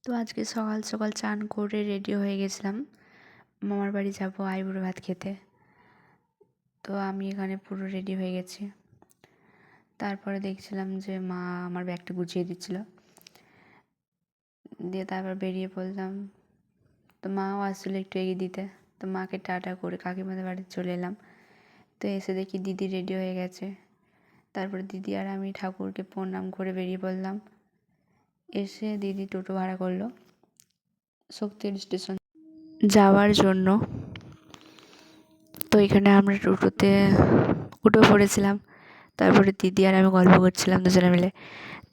তো আজকে সকাল সকাল চান করে রেডি হয়ে গেছিলাম, মামার বাড়ি যাব আইবুড়ো ভাত খেতে। তো আমি এখানে পুরো রেডি হয়ে গেছি। তারপরে দেখছিলাম যে মা আমার ব্যাগটা গুছিয়ে দিচ্ছিল, দিয়ে তারপর বেরিয়ে পড়লাম। তো মাও আসছিলো একটু এগিয়ে দিতে। তো মাকে টাটা করে কাকিমাদের বাড়ি চলে এলাম। তো এসে দেখি দিদি রেডি হয়ে গেছে। তারপরে দিদি আর আমি ঠাকুরকে প্রণাম করে বেরিয়ে পড়লাম। এসে দিদি টোটো ভাড়া করলো শক্তির স্টেশন যাওয়ার জন্য। তো এখানে আমরা টোটোতে উঠে পড়েছিলাম। তারপরে দিদি আর আমি গল্প করছিলাম দুজনে মিলে।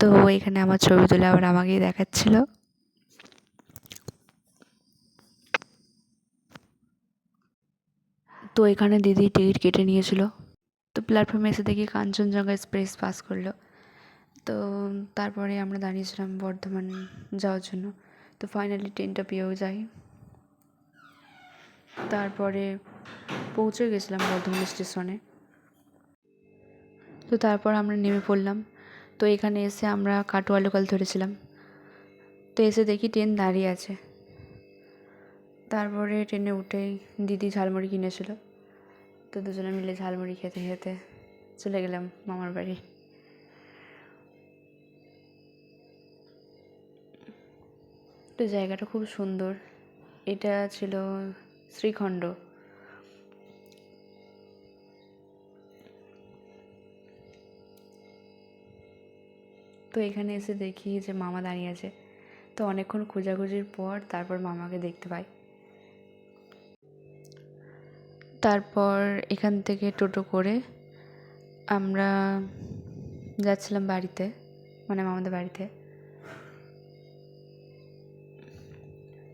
তো এখানে আমার ছবি তুলে আবার আমাকেই দেখাচ্ছিল। তো এখানে দিদি টিকিট কেটে নিয়েছিল। তো প্ল্যাটফর্মে এসে দেখি কাঞ্চনজঙ্ঘা এক্সপ্রেস পাস করলো। তো তারপরে আমরা দাঁড়িয়েছিলাম বর্ধমান যাওয়ার জন্য। তো ফাইনালি ট্রেনটা পেয়েও যাই। তারপরে পৌঁছে গেছিলাম বর্ধমান স্টেশনে। তো তারপর আমরা নেমে পড়লাম। তো এখানে এসে আমরা কাটোয়া লোকাল ধরেছিলাম। তো এসে দেখি ট্রেন দাঁড়িয়ে আছে। তারপরে ট্রেনে উঠেই দিদি ঝালমুড়ি কিনেছিল। তো দুজনে মিলে ঝালমুড়ি খেতে খেতে চলে গেলাম মামার বাড়ি। তো জায়গাটা খুব সুন্দর। এটা ছিল শ্রীখণ্ড। তো এখানে এসে দেখি যে মামা দাঁড়িয়ে আছে। তো অনেকক্ষণ খোঁজাখুঁজির পর তারপর মামাকে দেখতে পাই। তারপর এখান থেকে টোটো করে আমরা যাচ্ছিলাম বাড়িতে, মানে মামাদের বাড়িতে।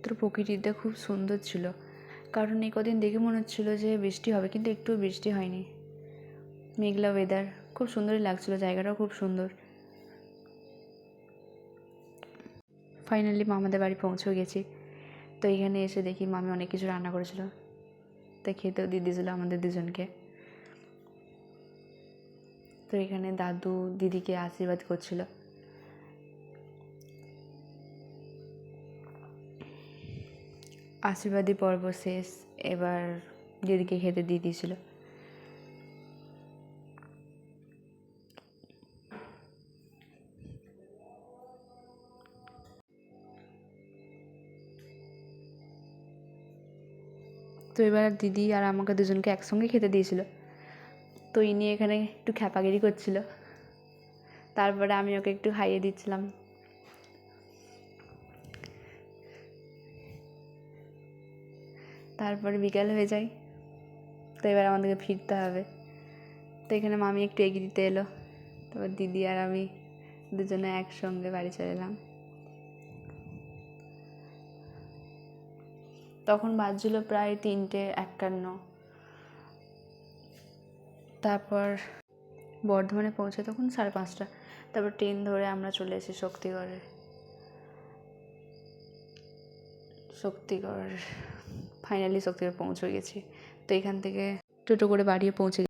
তো প্রকৃতিটা খুব সুন্দর ছিল, কারণ এই কদিন দেখে মনে হচ্ছিলো যে বৃষ্টি হবে, কিন্তু একটুও বৃষ্টি হয়নি। মেঘলা ওয়েদার, খুব সুন্দরই লাগছিলো, জায়গাটাও খুব সুন্দর। ফাইনালি মামাদের বাড়ি পৌঁছেও গেছি। তো এখানে এসে দেখি মামি অনেক কিছু রান্না করেছিল। তো খেতেও দিয়ে দিয়েছিলো আমাদের দুজনকে। তো এখানে দাদু দিদিকে আশীর্বাদ করছিল। আশীর্বাদী পর্ব শেষ, এবার দিদিকে খেতে দিয়ে দিয়েছিল। তো এবার দিদি আর আমাকে দুজনকে একসঙ্গে খেতে দিয়েছিল। তো ইনি এখানে একটু খ্যাপাগিরি করছিল, তারপরে আমি ওকে একটু খাইয়ে দিচ্ছিলাম। তারপরে বিকেল হয়ে যায়। তো এবার আমাদেরকে ফিরতে হবে। তো এখানে মামি একটু এগিয়ে দিতে এলো। তারপর দিদি আর আমি দুজনে একসঙ্গে বাড়ি চলে এলাম। তখন বাজছিল প্রায় 3:51। তারপর বর্ধমানে পৌঁছে তখন 5:30। তারপর ট্রেন ধরে আমরা চলে এসেছি শক্তিগড়। ফাইনালি শক্তিগড় পৌঁছে গেছি। তো এখান থেকে টোটো করে বাড়িও পৌঁছে